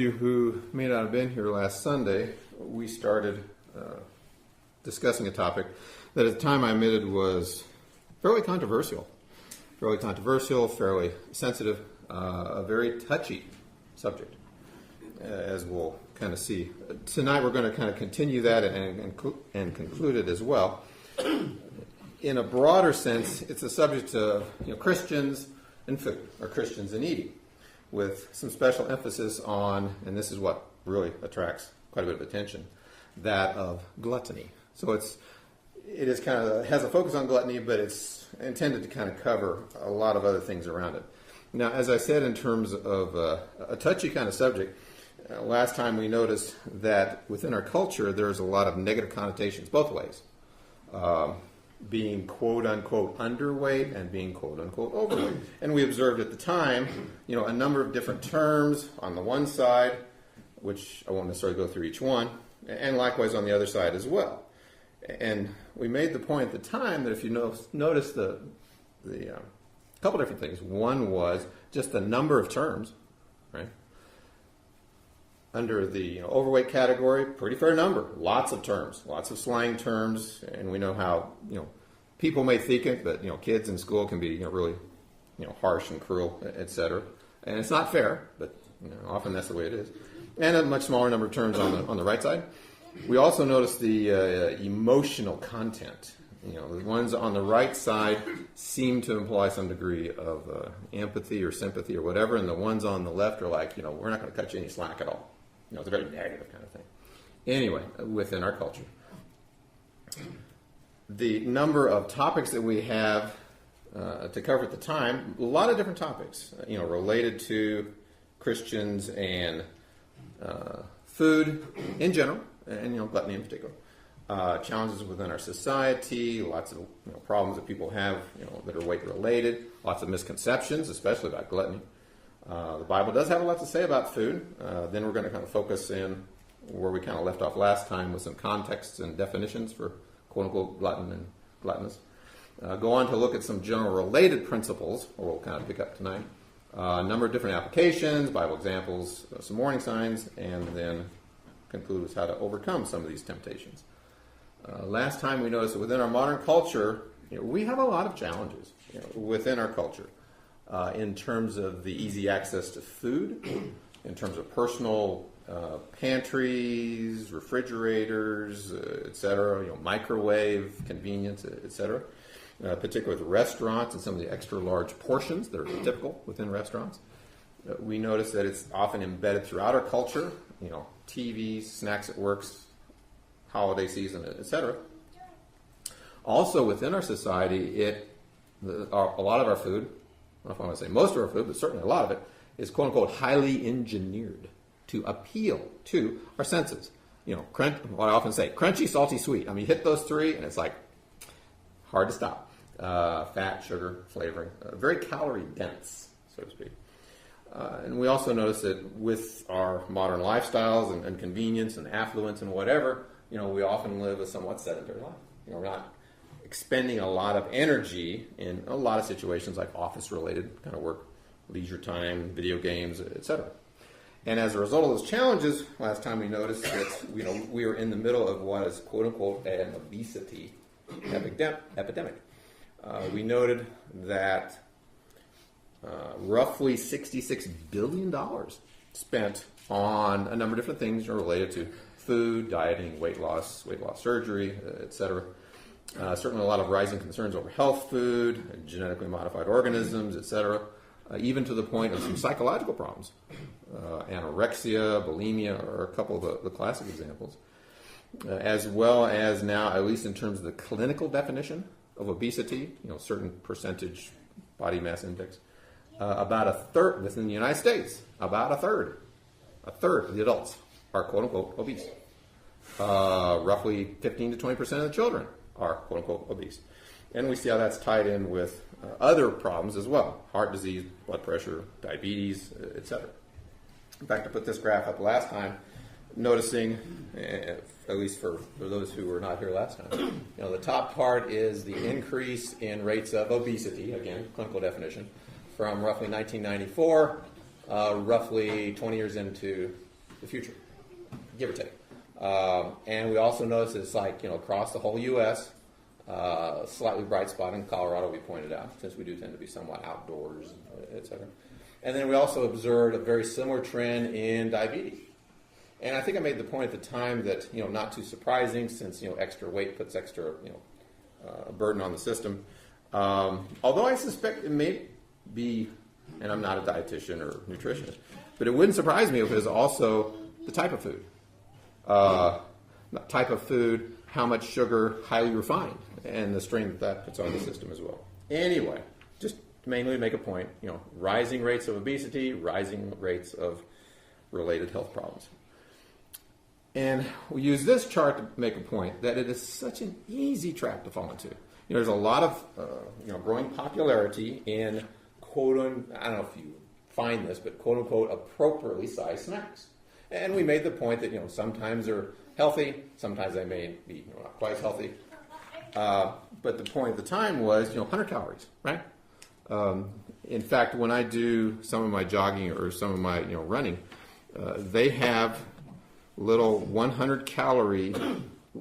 You who may not have been here last Sunday, we started discussing a topic that at the time I admitted was fairly controversial, fairly sensitive, a very touchy subject, as we'll kind of see. Tonight we're going to kind of continue that and conclude it as well. In a broader sense, it's a subject of Christians and food, or Christians and eating, with some special emphasis on, and this is what really attracts quite a bit of attention, that of gluttony. So it is kind of has a focus on gluttony, but it's intended to kind of cover a lot of other things around it. Now, as I said, in terms of a touchy kind of subject, last time we noticed that within our culture there's a lot of negative connotations both ways. Being quote-unquote underweight and being quote-unquote overweight. And we observed at the time, a number of different terms on the one side, which I won't necessarily go through each one, and likewise on the other side as well. And we made the point at the time that if you notice the couple different things. One was just the number of terms, right? Under the overweight category, pretty fair number. Lots of terms, lots of slang terms, and we know how people may think it, but kids in school can be really harsh and cruel, etc. And it's not fair, but often that's the way it is. And a much smaller number of terms on the right side. We also notice the emotional content. The ones on the right side seem to imply some degree of empathy or sympathy or whatever, and the ones on the left are like, we're not going to cut you any slack at all. It's a very negative kind of thing. Anyway, within our culture. The number of topics that we have to cover at the time, a lot of different topics, related to Christians and food in general, and gluttony in particular. Challenges within our society, lots of problems that people have that are weight related, lots of misconceptions, especially about gluttony. The Bible does have a lot to say about food. Then we're going to kind of focus in where we kind of left off last time with some contexts and definitions for quote-unquote glutton and gluttonous. Go on to look at some general related principles, or we'll kind of pick up tonight. A number of different applications, Bible examples, some warning signs, and then conclude with how to overcome some of these temptations. Last time we noticed that within our modern culture, we have a lot of challenges within our culture. In terms of the easy access to food, in terms of personal pantries, refrigerators, etc., microwave convenience, etc., particularly with restaurants and some of the extra large portions that are typical within restaurants. We notice that it's often embedded throughout our culture, TVs, snacks at works, holiday season, etc. Also within our society, a lot of our food, I don't know if I want to say most of our food, but certainly a lot of it, is quote-unquote highly engineered to appeal to our senses. What I often say, crunchy, salty, sweet. You hit those three, and it's like hard to stop. Fat, sugar, flavoring, very calorie dense, so to speak. And we also notice that with our modern lifestyles and convenience and affluence and whatever, we often live a somewhat sedentary life. We're not expending a lot of energy in a lot of situations like office-related kind of work, leisure time, video games, etc. And as a result of those challenges, last time we noticed that we were in the middle of what is quote-unquote an obesity epidemic. We noted that roughly $66 billion spent on a number of different things related to food, dieting, weight loss surgery, etc. Certainly a lot of rising concerns over health food, genetically modified organisms, etc., even to the point of some psychological problems. Anorexia, bulimia are a couple of the classic examples. As well as now, at least in terms of the clinical definition of obesity, certain percentage body mass index, about a third, within the United States, about a third of the adults are quote-unquote obese. Roughly 15 to 20% of the children are quote-unquote obese. And we see how that's tied in with other problems as well. Heart disease, blood pressure, diabetes, etc. In fact, I put this graph up last time, noticing, at least for those who were not here last time, the top part is the increase in rates of obesity, again, clinical definition, from roughly 1994, roughly 20 years into the future, give or take. And we also notice it's like, across the whole U.S., slightly bright spot in Colorado, we pointed out, since we do tend to be somewhat outdoors, et cetera. And then we also observed a very similar trend in diabetes. And I think I made the point at the time that, not too surprising, since, extra weight puts extra, burden on the system. Although I suspect it may be, and I'm not a dietitian or nutritionist, but it wouldn't surprise me if it was also the type of food. How much sugar, highly refined, and the strain that puts on the system as well. Anyway, just mainly to make a point, rising rates of obesity, rising rates of related health problems. And we use this chart to make a point that it is such an easy trap to fall into. There's a lot of growing popularity in I don't know if you find this, but quote unquote appropriately sized snacks. And we made the point that sometimes they're healthy, sometimes they may be not quite as healthy. But the point at the time was 100 calories, right? In fact, when I do some of my jogging or some of my running, they have little 100 calorie,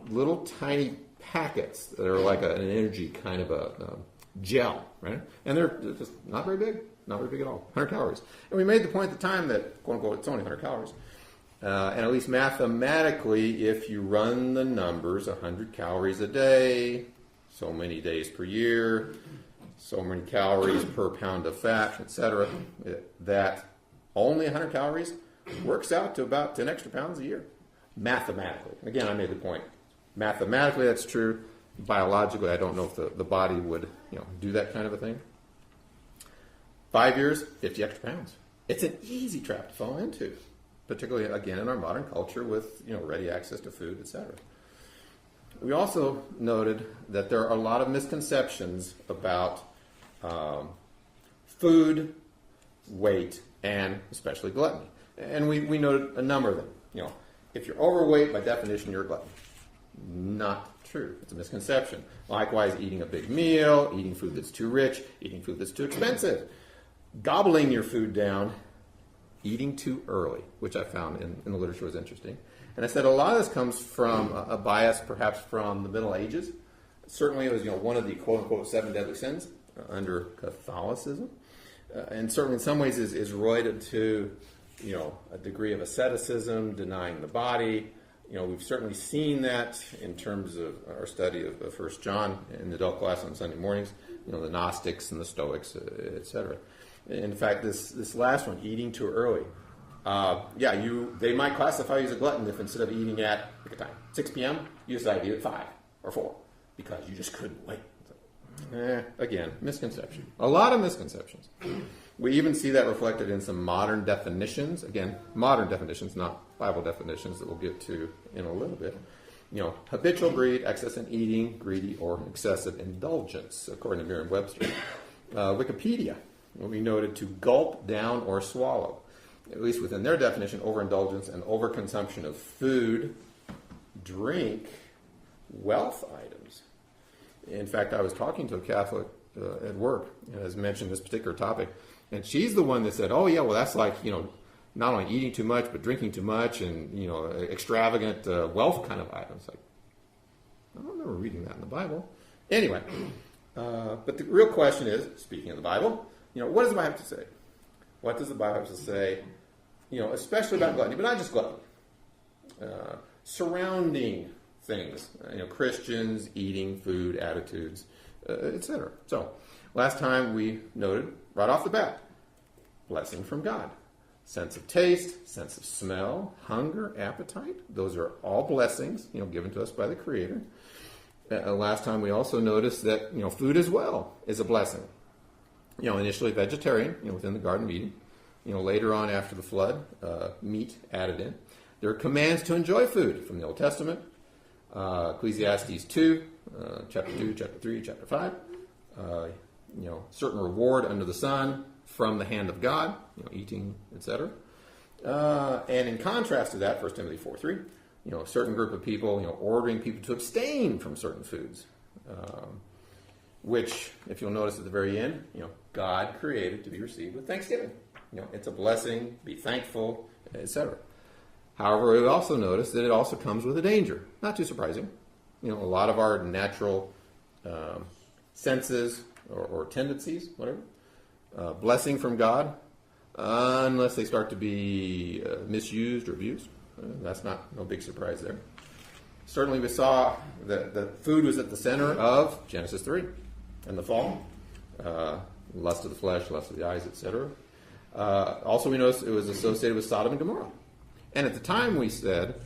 little tiny packets that are like an energy kind of a gel, right? And they're just not very big at all, 100 calories. And we made the point at the time that, quote unquote, it's only 100 calories. And at least mathematically, if you run the numbers, 100 calories a day, so many days per year, so many calories per pound of fat, etc., that only 100 calories works out to about 10 extra pounds a year. Mathematically. Again, I made the point. Mathematically, that's true. Biologically, I don't know if the body would do that kind of a thing. 5 years, 50 extra pounds. It's an easy trap to fall into, particularly, again, in our modern culture with ready access to food, etc. We also noted that there are a lot of misconceptions about food, weight, and especially gluttony. And we noted a number of them. If you're overweight, by definition, you're a glutton. Not true. It's a misconception. Likewise, eating a big meal, eating food that's too rich, eating food that's too expensive, gobbling your food down, eating too early, which I found in the literature was interesting. And I said a lot of this comes from a bias perhaps from the Middle Ages. Certainly it was one of the quote-unquote 7 deadly sins under Catholicism. And certainly in some ways is related to a degree of asceticism, denying the body. We've certainly seen that in terms of our study of 1 John in the adult class on Sunday mornings, the Gnostics and the Stoics, etc. In fact, this last one, eating too early, they might classify you as a glutton if instead of eating at, pick a time, 6 p.m., you decide to eat at 5 or 4 because you just couldn't wait. Again, misconception. A lot of misconceptions. We even see that reflected in some modern definitions. Again, modern definitions, not Bible definitions that we'll get to in a little bit. Habitual greed, excess in eating, greedy, or excessive indulgence, according to Merriam-Webster. Wikipedia, we noted to gulp down or swallow. At least within their definition, overindulgence and overconsumption of food, drink, wealth items. In fact, I was talking to a Catholic at work, and has mentioned this particular topic, and she's the one that said, oh yeah, well that's like, not only eating too much, but drinking too much, and, extravagant wealth kind of items. Like, I don't remember reading that in the Bible. Anyway, but the real question is, speaking of the Bible, what does the Bible have to say? What does the Bible have to say, especially about gluttony, but not just gluttony, surrounding things, Christians, eating, food, attitudes, etc. So, last time we noted, right off the bat, blessing from God. Sense of taste, sense of smell, hunger, appetite. Those are all blessings, given to us by the Creator. Last time we also noticed that, food as well is a blessing. Initially vegetarian, within the Garden of Eden. Later on after the flood, meat added in. There are commands to enjoy food from the Old Testament. Ecclesiastes 2, chapter 2, chapter 3, chapter 5. Certain reward under the sun from the hand of God, eating, etc. And in contrast to that, 1 Timothy 4:3, a certain group of people, ordering people to abstain from certain foods, which, if you'll notice at the very end, God created to be received with thanksgiving. It's a blessing, be thankful, etc. However, we also notice that it also comes with a danger. Not too surprising. A lot of our natural senses or tendencies, whatever, blessing from God, unless they start to be misused or abused. That's no big surprise there. Certainly we saw that the food was at the center of Genesis 3 and the fall. Lust of the flesh, lust of the eyes, etc. Also we noticed it was associated with Sodom and Gomorrah. And at the time we said,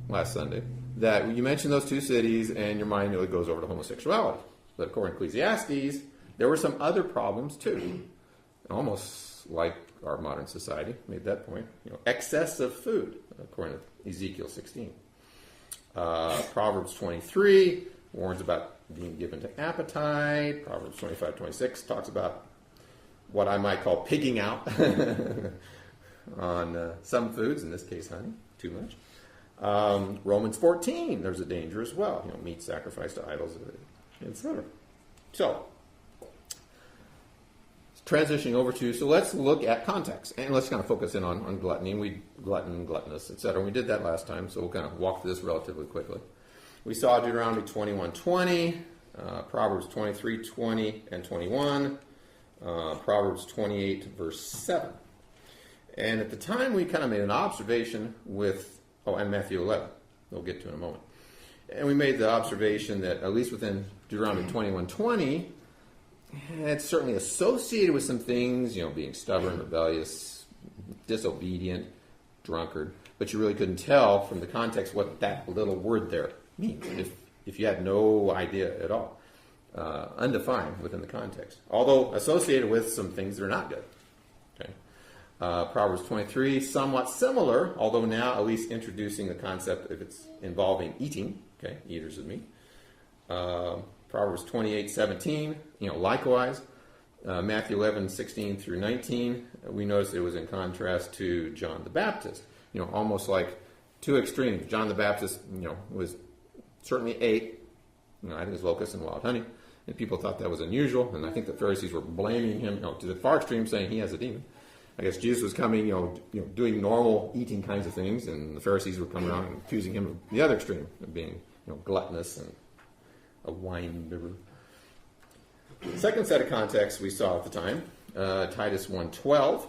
last Sunday, that you mention those two cities and your mind really goes over to homosexuality. But according to Ecclesiastes, there were some other problems too. Almost like our modern society made that point. Excess of food, according to Ezekiel 16. Proverbs 23 warns about being given to appetite. Proverbs 25-26 talks about what I might call pigging out on some foods, in this case honey, too much. Romans 14, there's a danger as well. Meat sacrificed to idols, etc. So, transitioning over so let's look at context, and let's kind of focus in on gluttony, and gluttonous, etc. We did that last time, so we'll kind of walk through this relatively quickly. We saw Deuteronomy 21:20, Proverbs 23:20 and 21, Proverbs 28, verse 7. And at the time, we kind of made an observation and Matthew 11, we'll get to in a moment. And we made the observation that, at least within Deuteronomy 21:20, it's certainly associated with some things, being stubborn, rebellious, disobedient, drunkard. But you really couldn't tell from the context what that little word there means, if you had no idea at all. Undefined within the context. Although associated with some things that are not good. Okay. Proverbs 23, somewhat similar, although now at least introducing the concept if it's involving eating. Okay, eaters of meat. Proverbs 28:17, likewise. Matthew 11:16 through 19, we noticed it was in contrast to John the Baptist. Almost like two extremes. John the Baptist, was certainly ate, I think it was locusts and wild honey, and people thought that was unusual, and I think the Pharisees were blaming him, to the far extreme, saying he has a demon. I guess Jesus was coming, doing normal eating kinds of things, and the Pharisees were coming around and accusing him of the other extreme, of being, gluttonous and a wine bibber. The second set of contexts we saw at the time, Titus 1:12,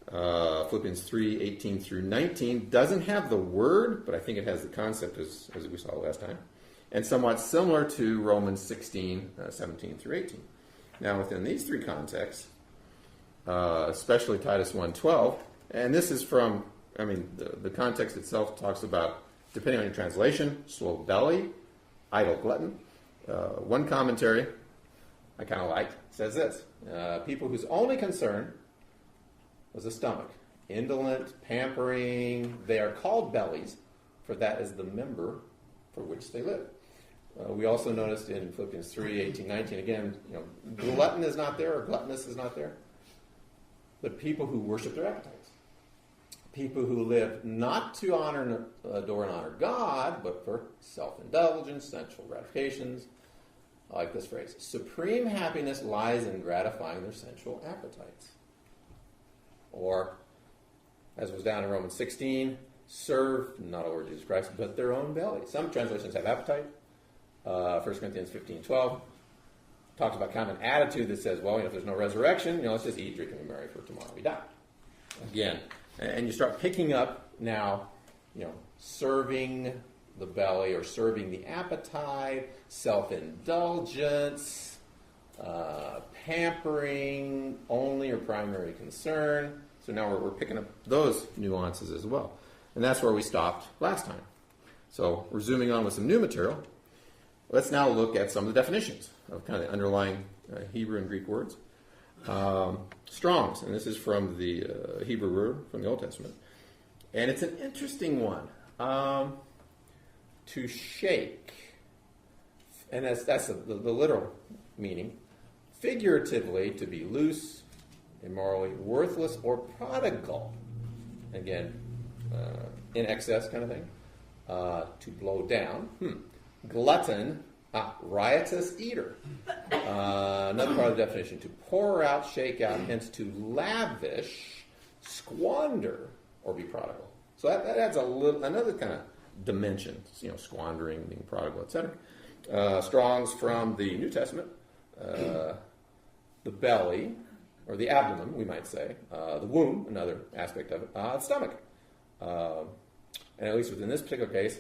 Philippians 3:18 through 19, doesn't have the word, but I think it has the concept as we saw last time, and somewhat similar to Romans 16:17 through 18. Now within these three contexts, especially Titus 1:12, and this is from, the context itself talks about, depending on your translation, slow belly, idle glutton. One commentary I kind of like says this: people whose only concern was the stomach, indolent, pampering, they are called bellies, for that is the member for which they live. We also noticed in Philippians 3:18-19, again, glutton is not there, or gluttonous is not there, but people who worship their appetites. People who live not to honor, adore, and honor God, but for self-indulgence, sensual gratifications. I like this phrase: supreme happiness lies in gratifying their sensual appetites. Or, as was down in Romans 16, serve not our Lord Jesus Christ, but their own belly. Some translations have appetite. 1 Corinthians 15:12 talks about kind of an attitude that says, well, if there's no resurrection, let's just eat, drink, and be merry, for tomorrow we die. Again, and you start picking up now, serving the belly or serving the appetite, self-indulgence, pampering, only or primary concern. So now we're picking up those nuances as well. And that's where we stopped last time. So we're zooming on with some new material. Let's now look at some of the definitions of kind of the underlying Hebrew and Greek words. Strong's, and this is from the Hebrew word from the Old Testament. And it's an interesting one. To shake. And that's the literal meaning. Figuratively, to be loose, immorally worthless, or prodigal. Again, in excess kind of thing. To blow down. Glutton, riotous eater. Another part of the definition: to pour out, shake out, hence to lavish, squander, or be prodigal. So that adds another kind of dimension, squandering, being prodigal, etc. Strong's from the New Testament, the belly, or the abdomen, we might say, the womb, another aspect of it, the stomach. And at least within this particular case,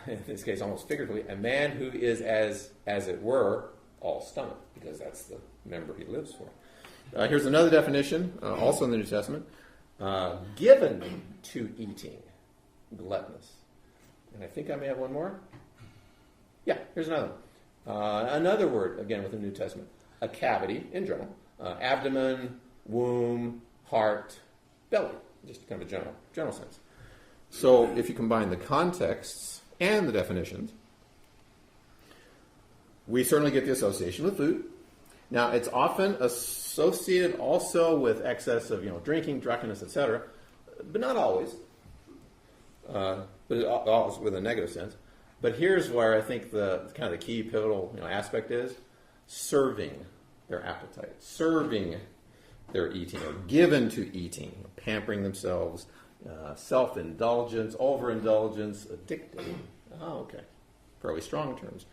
in this case almost figuratively, a man who is as it were, all stomach, because that's the member he lives for. Here's another definition, also in the New Testament, given to eating, gluttonous. And I think I may have one more. Yeah, here's another one. Another word, again, within the New Testament, a cavity in general, abdomen, womb, heart, belly, just kind of a general sense. So if you combine the contexts and the definitions, we certainly get the association with food. Now, it's often associated also with excess of drinking, drunkenness, etc., but not always. But always with a negative sense. But here's where I think the kind of the key pivotal aspect is serving their appetite, serving their eating, or given to eating, pampering themselves, self-indulgence, overindulgence, addicted. Oh, okay. Fairly strong terms.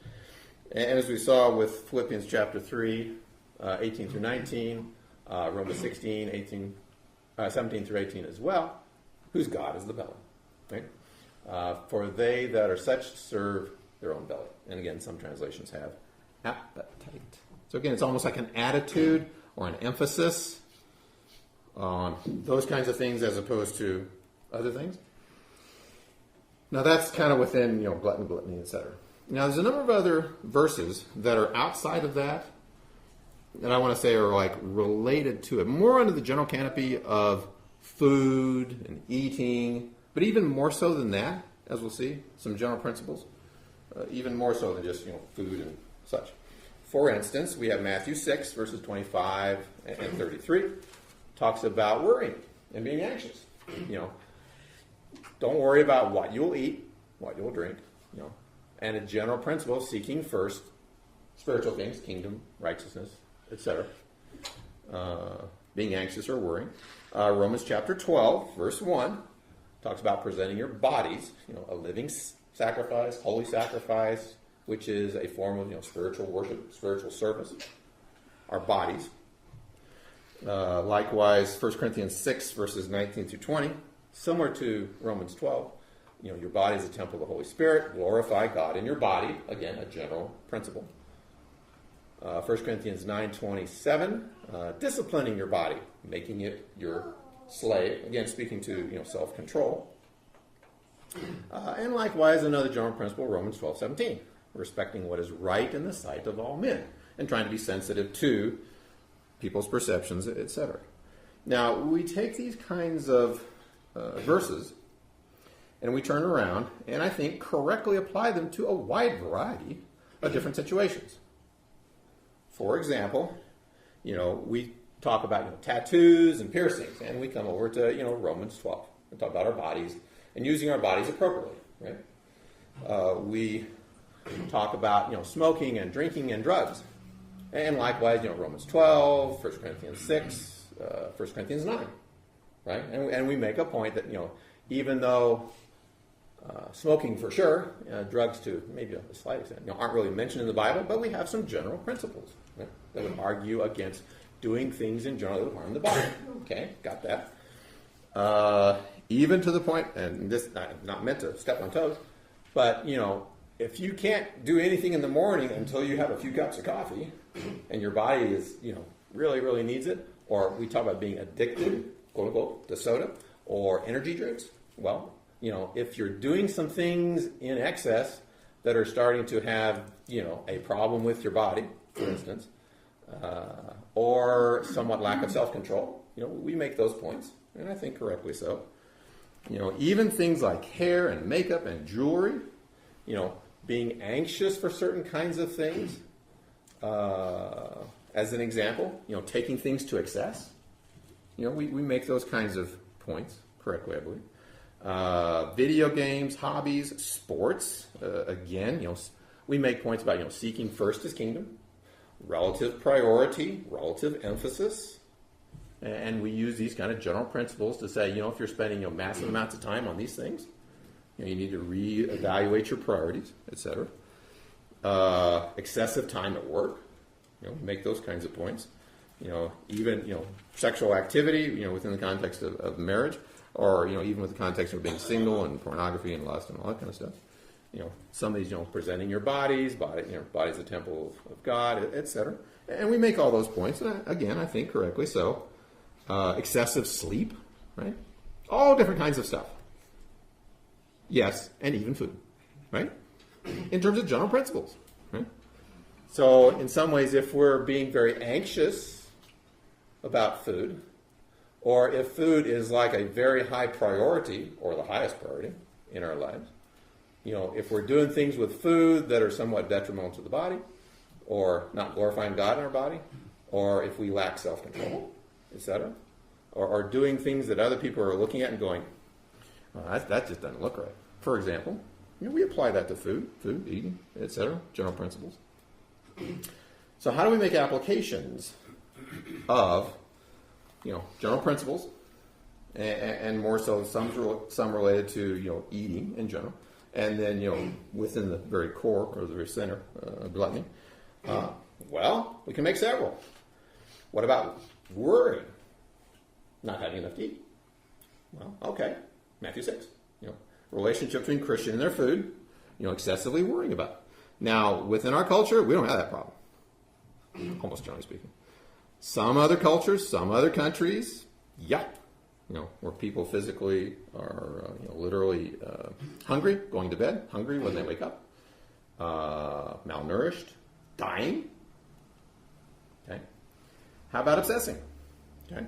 And as we saw with Philippians chapter 3, 18 through 19, Romans 16, 17 through 18 as well, whose God is the belly. Right? For they that are such serve their own belly. And again, some translations have appetite. So again, it's almost like an attitude or an emphasis on those kinds of things as opposed to other things. Now that's kind of within, gluttony, etc. Now there's a number of other verses that are outside of that I want to say are like related to it, more under the general canopy of food and eating, but even more so than that, as we'll see, some general principles, even more so than just food and such. For instance, we have Matthew 6, verses 25 and 33, talks about worrying and being anxious. Don't worry about what you'll eat, what you'll drink, and a general principle, seeking first spiritual things, kingdom, righteousness, etc. Being anxious or worrying. Romans chapter 12, verse 1, talks about presenting your bodies, a living sacrifice, holy sacrifice, which is a form of spiritual worship, spiritual service. Our bodies. Likewise, 1 Corinthians 6, verses 19 through 20, similar to Romans 12. Your body is a temple of the Holy Spirit. Glorify God in your body. Again, a general principle. 1 Corinthians 9:27, disciplining your body, making it your slave. Again, speaking to self-control. And likewise, another general principle, Romans 12:17, respecting what is right in the sight of all men, and trying to be sensitive to people's perceptions, etc. Now, we take these kinds of verses, and we turn around, and I think correctly apply them to a wide variety of different situations. For example, we talk about tattoos and piercings, and we come over to Romans 12 and talk about our bodies and using our bodies appropriately, right? We talk about smoking and drinking and drugs, and likewise Romans 12, 1 Corinthians 6, 1 Corinthians 9, right? And we make a point that even though smoking for sure, drugs to maybe a slight extent, aren't really mentioned in the Bible, but we have some general principles, right, that would argue against doing things in general that would harm the body. Okay, got that. Even to the point, and this I'm not meant to step on toes, but if you can't do anything in the morning until you have a few cups of coffee, and your body is really, really needs it, or we talk about being addicted, quote unquote, to soda or energy drinks, well, if you're doing some things in excess that are starting to have, a problem with your body, for instance, or somewhat lack of self-control, we make those points, and I think correctly so. Even things like hair and makeup and jewelry, being anxious for certain kinds of things, as an example, taking things to excess, we make those kinds of points correctly, I believe. Video games, hobbies, sports, again, we make points about, seeking first his kingdom, relative priority, relative emphasis, And we use these kind of general principles to say, if you're spending massive amounts of time on these things, you need to reevaluate your priorities, etc. Excessive time at work, make those kinds of points. Even sexual activity, within the context of marriage, or even with the context of being single and pornography and lust and all that kind of stuff. Some of these, presenting your bodies, body's the temple of God, etc. And we make all those points, and again, I think correctly so. Excessive sleep, right? All different kinds of stuff. Yes, and even food, right? In terms of general principles, right? So, in some ways, if we're being very anxious about food, or if food is like a very high priority, or the highest priority in our lives, if we're doing things with food that are somewhat detrimental to the body, or not glorifying God in our body, or if we lack self-control, etc., or doing things that other people are looking at and going, that just doesn't look right. For example, we apply that to food, eating, etc., general principles. So how do we make applications of, general principles, and more so some related to, eating in general, and then, within the very core or the very center of gluttony? Well, we can make several. What about worrying? Not having enough to eat. Well, okay. Matthew 6. Relationship between Christian and their food, excessively worrying about it. Now, within our culture, we don't have that problem. Almost generally speaking. Some other cultures, some other countries, yeah. Where people physically are literally hungry, going to bed, hungry when they wake up, malnourished, dying. Okay. How about obsessing? Okay.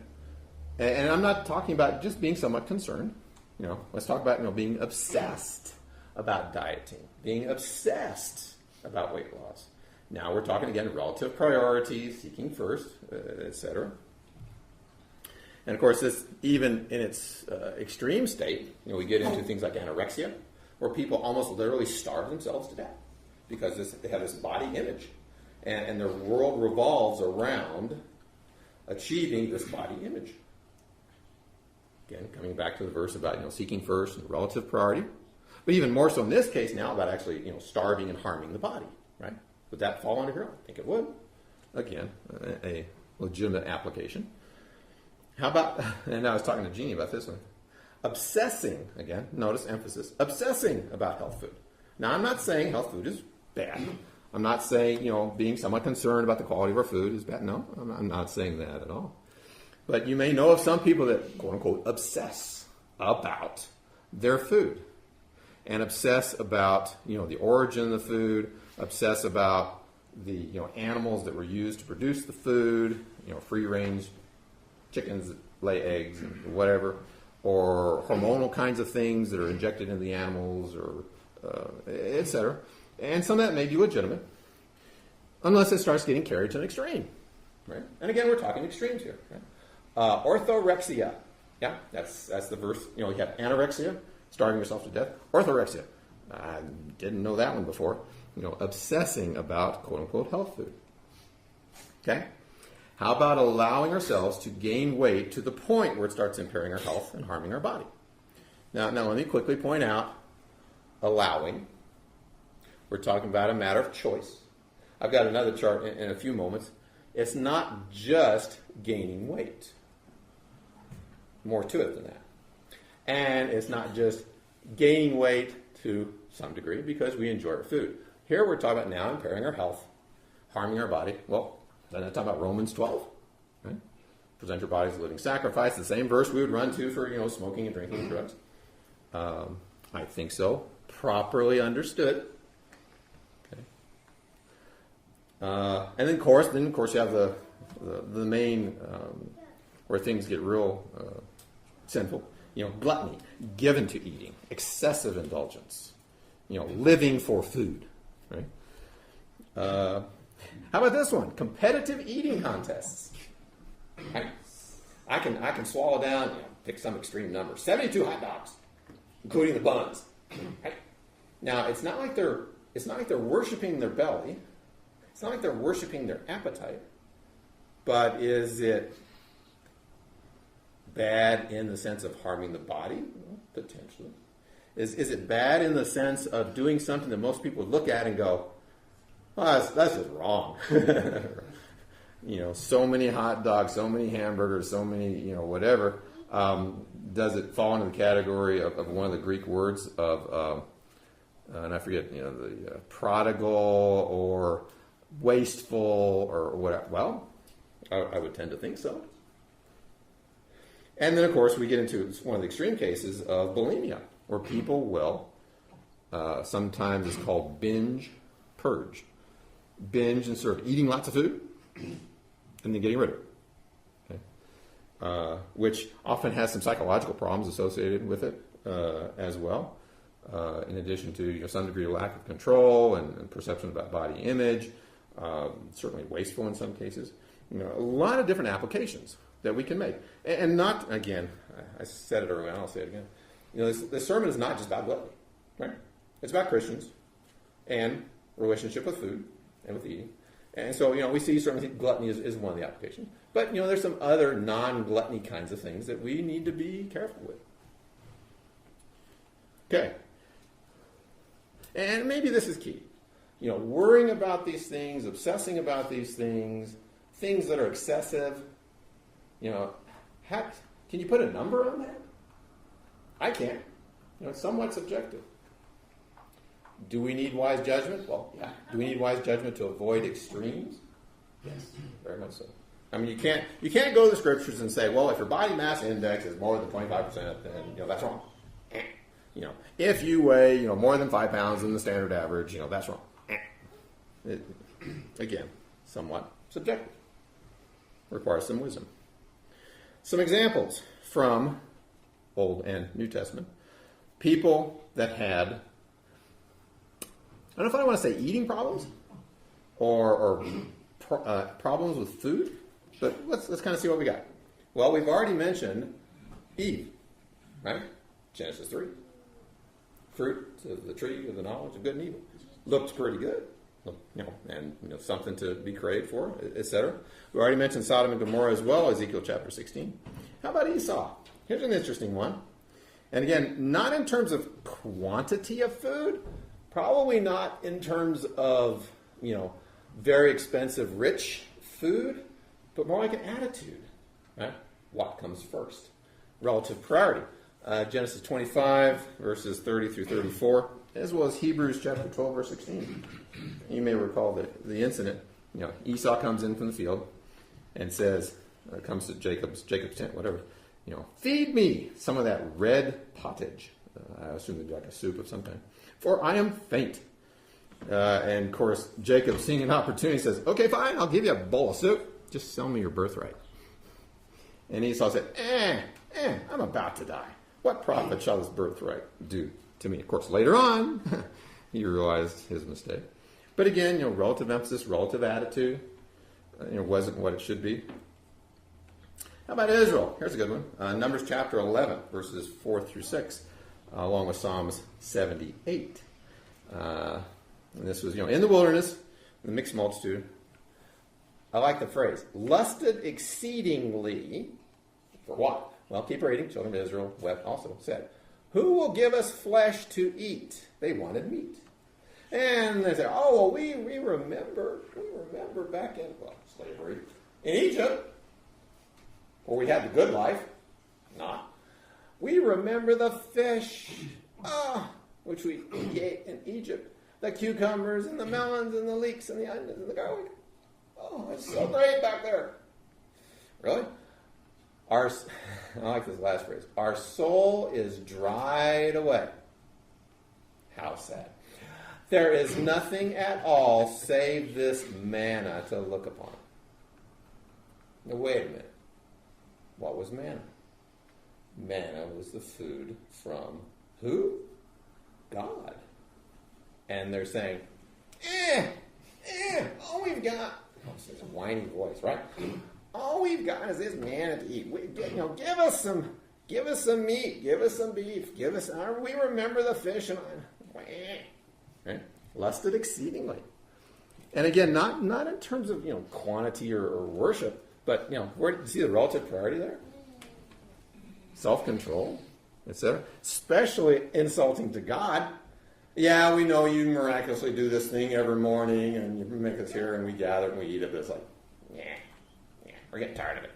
And I'm not talking about just being somewhat concerned. Let's talk about being obsessed about dieting, being obsessed about weight loss. Now we're talking again relative priorities, seeking first, etc. And of course, this even in its extreme state, we get into things like anorexia, where people almost literally starve themselves to death because they have this body image, and their world revolves around achieving this body image. Again, coming back to the verse about seeking first and relative priority, but even more so in this case now about actually starving and harming the body. Right? Would that fall under here? I think it would. Again, a legitimate application. How about? And I was talking to Jeannie about this one. Obsessing again. Notice emphasis. Obsessing about health food. Now, I'm not saying health food is bad. I'm not saying being somewhat concerned about the quality of our food is bad. No, I'm not saying that at all. But you may know of some people that, quote unquote, obsess about their food and obsess about, the origin of the food, obsess about the, animals that were used to produce the food, free range chickens that lay eggs and whatever, or hormonal kinds of things that are injected into the animals, or etc. And some of that may be legitimate, unless it starts getting carried to an extreme, right? And again, we're talking extremes here, right? Orthorexia. Yeah, that's the verse. You have anorexia, starving yourself to death. Orthorexia. I didn't know that one before. Obsessing about quote-unquote health food. Okay? How about allowing ourselves to gain weight to the point where it starts impairing our health and harming our body? Now let me quickly point out allowing. We're talking about a matter of choice. I've got another chart in a few moments. It's not just gaining weight. More to it than that. And it's not just gaining weight to some degree because we enjoy our food. Here we're talking about now impairing our health, harming our body. Well, then I talk about Romans 12. Right? Present your body as a living sacrifice. The same verse we would run to for smoking and drinking and drugs. I think so. Properly understood. Okay. And then of course you have the main where things get real sinful. Gluttony, given to eating, excessive indulgence. Living for food. Right? How about this one? Competitive eating contests. I can swallow down, pick some extreme number, 72 hot dogs, including the buns. Right? Now it's not like they're worshiping their belly. It's not like they're worshiping their appetite. But is it bad in the sense of harming the body? Well, potentially. Is it bad in the sense of doing something that most people would look at and go, oh, that's just wrong. So many hot dogs, so many hamburgers, so many, whatever. Does it fall into the category of one of the Greek words of, and I forget, the prodigal or wasteful or whatever? Well, I would tend to think so. And then, of course, we get into one of the extreme cases of bulimia, where people will, sometimes it's called binge purge. Binge and sort of eating lots of food and then getting rid of it. Okay? Which often has some psychological problems associated with it as well, in addition to some degree of lack of control and perception about body image, certainly wasteful in some cases. A lot of different applications that we can make. And not, again, I said it earlier, and I'll say it again. This sermon is not just about gluttony, right? It's about Christians and relationship with food and with eating. And so, we see certainly gluttony is one of the applications. But, there's some other non-gluttony kinds of things that we need to be careful with. Okay. And maybe this is key. Worrying about these things, obsessing about these things that are excessive, can you put a number on that? I can't. It's somewhat subjective. Do we need wise judgment? Well, yeah. Do we need wise judgment to avoid extremes? Yes, very much so. I mean, you can't go to the scriptures and say, well, if your body mass index is more than 25%, then that's wrong. If you weigh more than 5 pounds than the standard average, that's wrong. Again, somewhat subjective. Requires some wisdom. Some examples from Old and New Testament. People that had, I don't know if I want to say eating problems or problems with food, but let's kind of see what we got. Well, we've already mentioned Eve, right? Genesis 3. Fruit of the tree of the knowledge of good and evil. Looked pretty good. And something to be craved for, etc. We already mentioned Sodom and Gomorrah as well, Ezekiel chapter 16. How about Esau? Here's an interesting one. And again, not in terms of quantity of food, probably not in terms of, very expensive, rich food, but more like an attitude. Right? What comes first? Relative priority. Genesis 25, verses 30 through 34, as well as Hebrews chapter 12, verse 16. You may recall the incident. Esau comes in from the field and says, comes to Jacob's tent, whatever, feed me some of that red pottage. I assume it'd be like a soup of some kind. For I am faint. And of course, Jacob, seeing an opportunity, says, okay, fine, I'll give you a bowl of soup. Just sell me your birthright. And Esau said, I'm about to die. What profit shall this birthright do to me? Of course, later on, he realized his mistake. But again, relative emphasis, relative attitude, wasn't what it should be. How about Israel? Here's a good one. Numbers chapter 11, verses 4 through 6, along with Psalms 78. And this was, in the wilderness, the mixed multitude. I like the phrase, lusted exceedingly, for what? Well, keep reading. Children of Israel wept also, said, who will give us flesh to eat? They wanted meat. And they said, we remember back in, slavery in Egypt, where we had the good life. Not. We remember the fish, which we ate in Egypt. The cucumbers and the melons and the leeks and the onions and the garlic. Oh, it's so great back there. Really? I like this last phrase. Our soul is dried away. How sad. There is nothing at all save this manna to look upon. Now, wait a minute. What was manna? Manna was the food from who? God. And they're saying, all we've got, it's a whiny voice, right? All we've got is this manna to eat. Give us some meat, give us some beef, we remember the fish and right? Lusted exceedingly. And again, not in terms of quantity or worship, but where do you see the relative priority there? self-control, etc. Especially insulting to God. Yeah, we know you miraculously do this thing every morning, and you make us here, and we gather and we eat it. But it's like, we're getting tired of it.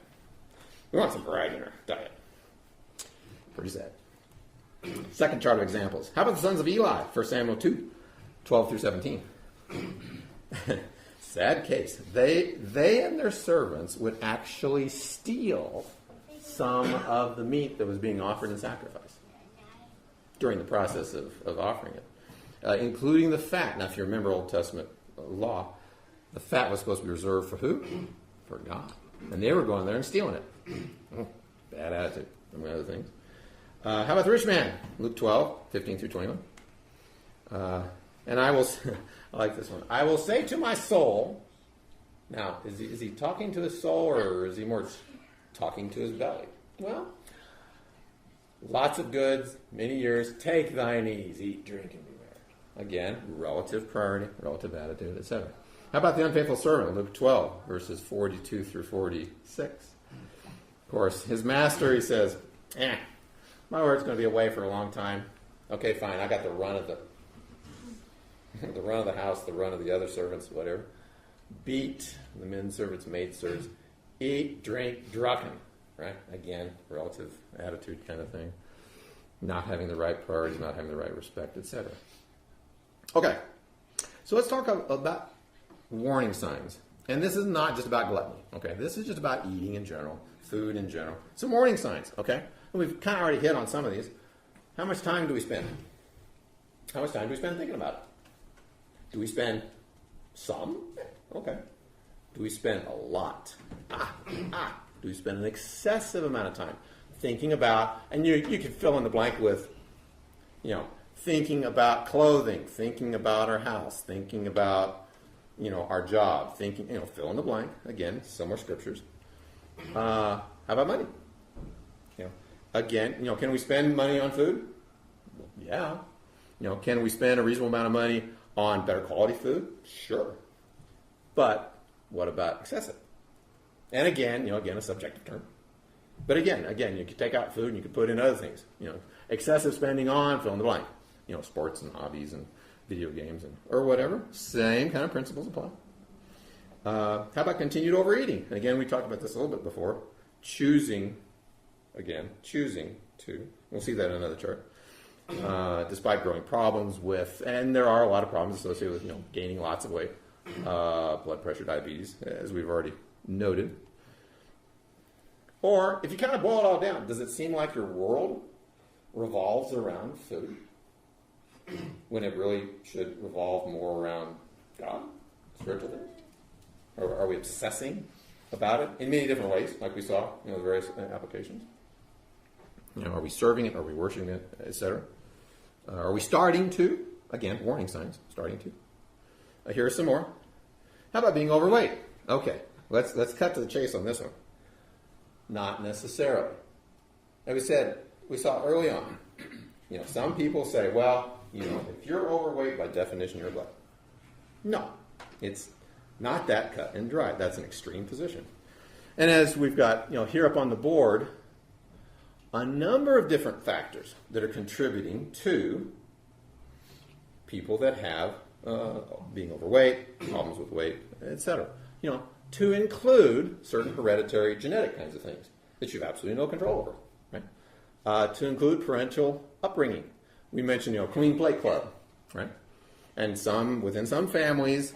We want some variety in our diet. Pretty sad. Second chart of examples. How about the sons of Eli? 1 Samuel 2, 12 through 17. Sad case. They and their servants would actually steal some of the meat that was being offered in sacrifice during the process of offering it, including the fat. Now, if you remember Old Testament law, the fat was supposed to be reserved for who? For God. And they were going there and stealing it. Bad attitude, among other things. How about the rich man? Luke 12, 15 through 21. And I will, I like this one. I will say to my soul, now, is he talking to his soul, or is he more talking to his belly? Well, lots of goods, many years, take thine ease, eat, drink, and be merry. Again, relative priority, relative attitude, etc. How about the unfaithful servant? Luke 12, verses 42 through 46. Of course, his master, he says, my word's going to be away for a long time. Okay, fine, I got the run of the house, the run of the other servants, whatever. Beat the men servants, maid servants. Eat, drink, drunken. Right? Again, relative attitude kind of thing. Not having the right priorities, not having the right respect, etc. Okay, so let's talk about warning signs. And this is not just about gluttony. Okay, this is just about eating in general, food in general. Some warning signs. Okay, and we've kind of already hit on some of these. How much time do we spend? How much time do we spend thinking about it? Do we spend some? Okay. Do we spend a lot? Do we spend an excessive amount of time thinking about, and you can fill in the blank with, thinking about clothing, thinking about our house, thinking about, our job, thinking, fill in the blank. Again, similar scriptures. How about money? Again, can we spend money on food? Yeah. Can we spend a reasonable amount of money on better quality food? Sure. But what about excessive? And again, a subjective term. But again, you could take out food and you could put in other things. Excessive spending on, fill in the blank. Sports and hobbies and video games or whatever. Same kind of principles apply. How about continued overeating? And again, we talked about this a little bit before. Choosing to, we'll see that in another chart. Despite growing problems with, and there are a lot of problems associated with, gaining lots of weight, blood pressure, diabetes, as we've already noted. Or, if you kind of boil it all down, does it seem like your world revolves around food when it really should revolve more around God, spiritual things? Or are we obsessing about it in many different ways, like we saw, the various applications? Are we serving it? Are we worshiping it, etc.? Are we starting to? Again, warning signs, starting to. Here are some more. How about being overweight? Okay, let's cut to the chase on this one. Not necessarily. As we saw early on, some people say, well, if you're overweight, by definition, you're a glutton. No, it's not that cut and dry. That's an extreme position. And as we've got, here up on the board, a number of different factors that are contributing to people that have being overweight, problems with weight, etc. To include certain hereditary genetic kinds of things that you have absolutely no control over, right? To include parental upbringing. We mentioned, clean plate club, right? And within some families,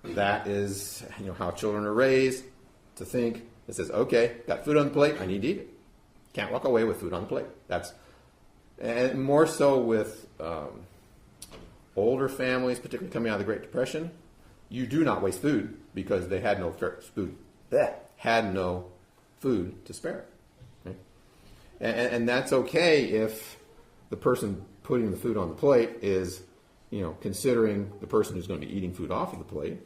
that is, how children are raised to think. It says, okay, got food on the plate, I need to eat it. Can't walk away with food on the plate. And more so with older families, particularly coming out of the Great Depression. You do not waste food because they had no food. Had no food to spare. Right? And that's okay if the person putting the food on the plate is, considering the person who's going to be eating food off of the plate.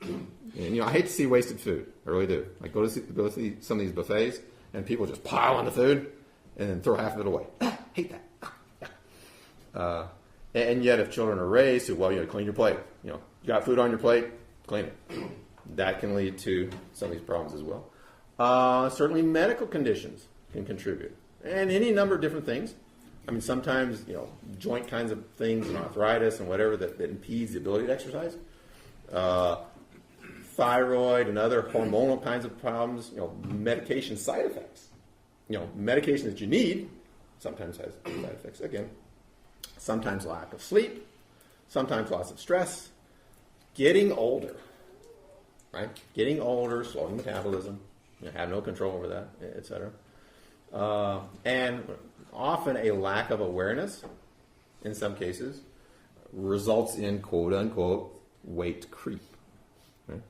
And I hate to see wasted food. I really do. I go to see some of these buffets, and people just pile on the food and then throw half of it away. Hate that. And yet, if children are raised to, clean your plate. You got food on your plate, clean it. That can lead to some of these problems as well. Certainly, medical conditions can contribute and any number of different things. I mean, sometimes, joint kinds of things and arthritis and whatever that impedes the ability to exercise. Thyroid and other hormonal kinds of problems, medication side effects. Medication that you need sometimes has side effects. Again, sometimes lack of sleep, sometimes lots of stress, getting older, right? Getting older, slowing metabolism, have no control over that, etc. And often a lack of awareness, in some cases, results in quote-unquote weight creep. Right?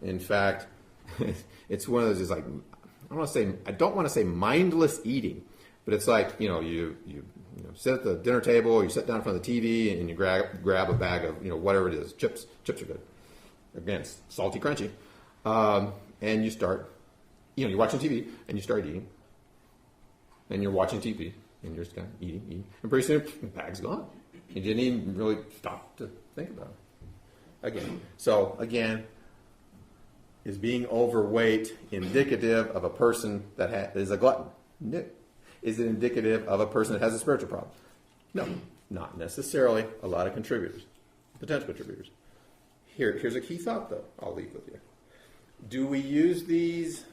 In fact, it's one of those, it's like, I don't want to say mindless eating, but it's like, you sit at the dinner table, or you sit down in front of the TV, and you grab a bag of, whatever it is, chips. Chips are good. Again, salty, crunchy. And you start, you're watching TV, and you start eating. And you're watching TV, and you're just kind of eating. And pretty soon, the bag's gone. You didn't even really stop to think about it. Again, is being overweight indicative of a person that is a glutton? No. Is it indicative of a person that has a spiritual problem? No, not necessarily. A lot of contributors, potential contributors. Here's a key thought, though, I'll leave with you. Do we use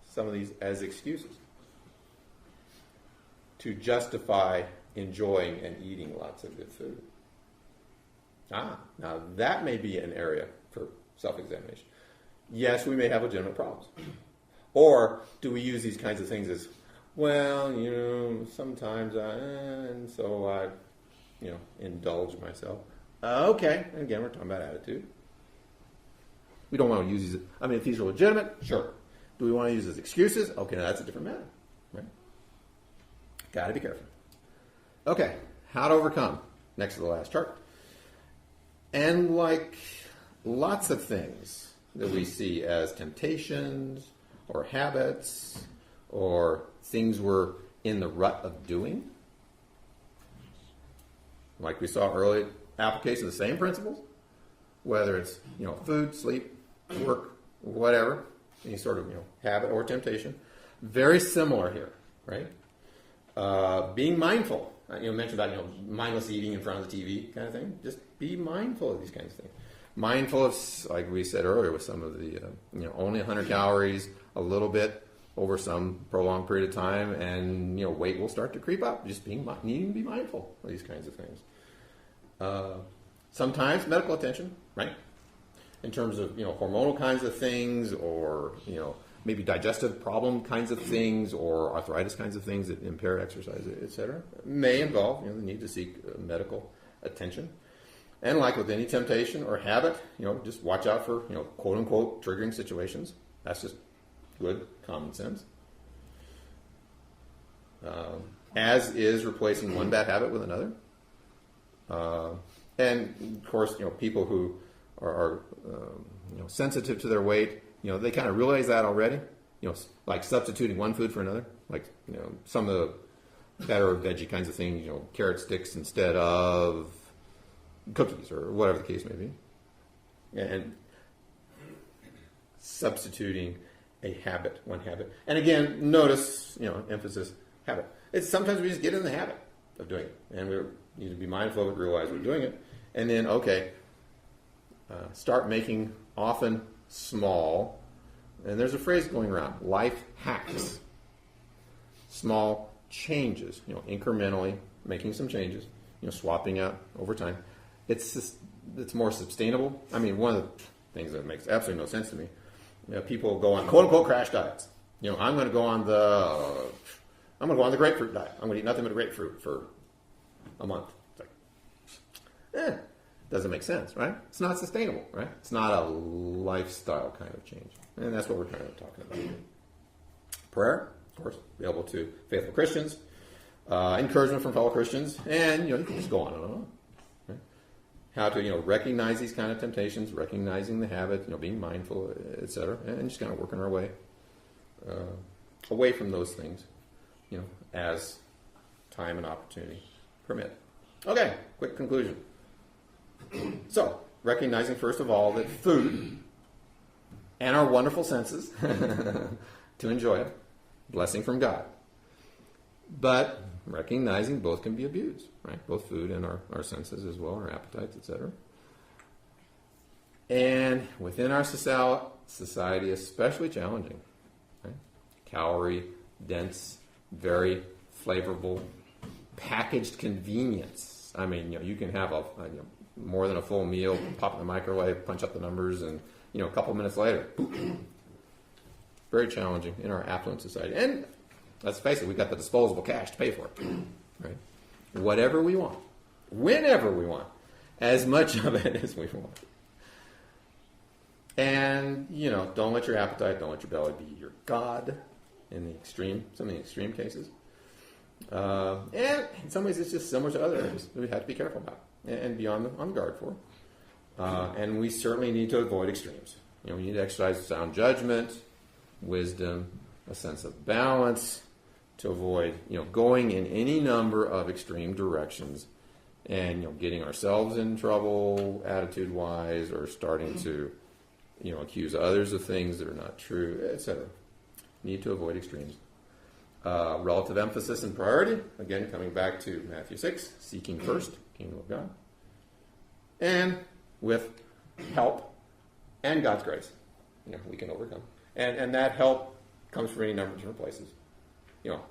some of these as excuses to justify enjoying and eating lots of good food? Now that may be an area for self-examination. Yes, we may have legitimate problems. Or do we use these kinds of things as, well, sometimes I indulge myself. Okay, and again, we're talking about attitude. We don't want to use these. I mean, if these are legitimate, sure. Do we want to use as excuses? Okay, now that's a different matter, right? Got to be careful. Okay, how to overcome. Next to the last chart. And like lots of things that we see as temptations or habits or things we're in the rut of doing, like we saw earlier, application of the same principles, whether it's food, sleep, work, whatever, any sort of habit or temptation, very similar here, right? Being mindful. Mentioned about mindless eating in front of the TV kind of thing. Just be mindful of these kinds of things. Mindful of, like we said earlier, with some of the only 100 calories, a little bit over some prolonged period of time, and weight will start to creep up. Just needing to be mindful of these kinds of things. Sometimes medical attention, right? In terms of hormonal kinds of things, or maybe digestive problem kinds of things, or arthritis kinds of things that impair exercise, etc., may involve the need to seek medical attention. And like with any temptation or habit, just watch out for quote unquote triggering situations. That's just good common sense. As is replacing one bad habit with another. And of course, people who are sensitive to their weight, they kind of realize that already. Like substituting one food for another, like some of the better veggie kinds of things, carrot sticks instead of cookies or whatever the case may be, and substituting one habit. And again, notice, emphasis, habit. It's sometimes we just get in the habit of doing it, and we need to be mindful of it, realize we're doing it, and then start making often small. And there's a phrase going around: life hacks. Small changes, incrementally making some changes, swapping out over time. It's more sustainable. I mean, one of the things that makes absolutely no sense to me, people go on quote-unquote crash diets. I'm going to go on the grapefruit diet. I'm going to eat nothing but grapefruit for a month. It's like, doesn't make sense, right? It's not sustainable, right? It's not a lifestyle kind of change. And that's what we're kind of talking about. Prayer, of course, available to faithful Christians. Encouragement from fellow Christians. And, you can just go on and on. Right? How to, recognize these kind of temptations, recognizing the habit, being mindful, etc. And just kind of working our way away from those things, as time and opportunity permit. Okay, quick conclusion. So, recognizing first of all that food and our wonderful senses to enjoy it, blessing from God, but recognizing both can be abused, right? Both food and our senses as well, our appetites, etc. And within our society, especially challenging, right? Calorie dense, very flavorful, packaged convenience. I mean, you can have more than a full meal, pop in the microwave, punch up the numbers, and a couple minutes later, very challenging in our affluent society. And let's face it, we've got the disposable cash to pay for it, right? Whatever we want, whenever we want, as much of it as we want. And, don't let your appetite, don't let your belly be your God in some of the extreme cases. And in some ways, it's just similar to other areas that we have to be careful about and be on guard for. And we certainly need to avoid extremes. We need to exercise sound judgment, wisdom, a sense of balance, to avoid, going in any number of extreme directions and, getting ourselves in trouble attitude-wise, or starting to, accuse others of things that are not true, etc. Need to avoid extremes. Relative emphasis and priority, again, coming back to Matthew 6, seeking first the kingdom of God. And with help and God's grace, we can overcome. And that help comes from any number of different places.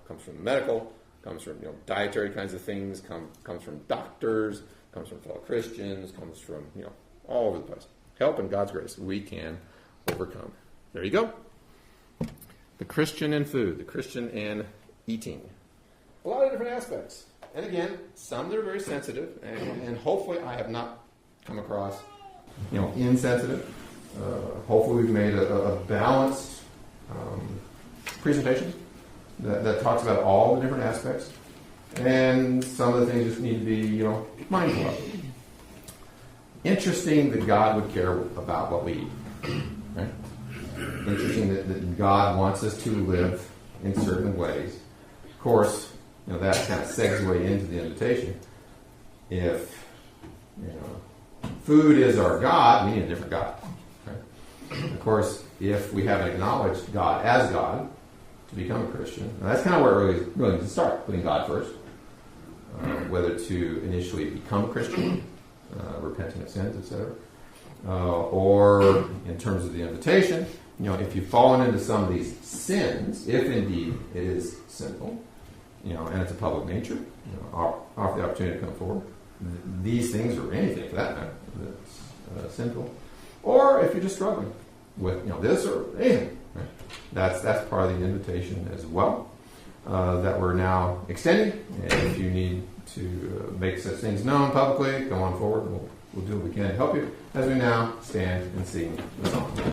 Comes from medical, comes from dietary kinds of things, comes from doctors, comes from fellow Christians, comes from all over the place. Help and God's grace, we can overcome. There you go. The Christian in food, the Christian in eating. A lot of different aspects. And again, some that are very sensitive, and hopefully I have not come across insensitive. Hopefully we've made a balanced presentation that talks about all the different aspects, and some of the things just need to be mindful of. Interesting that God would care about what we eat, right? Interesting that God wants us to live in certain ways. Of course, that kind of segues into the invitation. If food is our God, we need a different God. Right? Of course, if we haven't acknowledged God as God to become a Christian, and that's kind of where it really needs to start, putting God first. Whether to initially become a Christian, repenting of sins, etc., or in terms of the invitation, if you've fallen into some of these sins, if indeed it is sinful, and it's a public nature, offer the opportunity to come forward. These things, or anything for that matter, that's sinful. Or if you're just struggling with this or anything, right? That's part of the invitation as well that we're now extending. And if you need to make such things known publicly, come on forward. We'll do what we can to help you as we now stand and sing the song.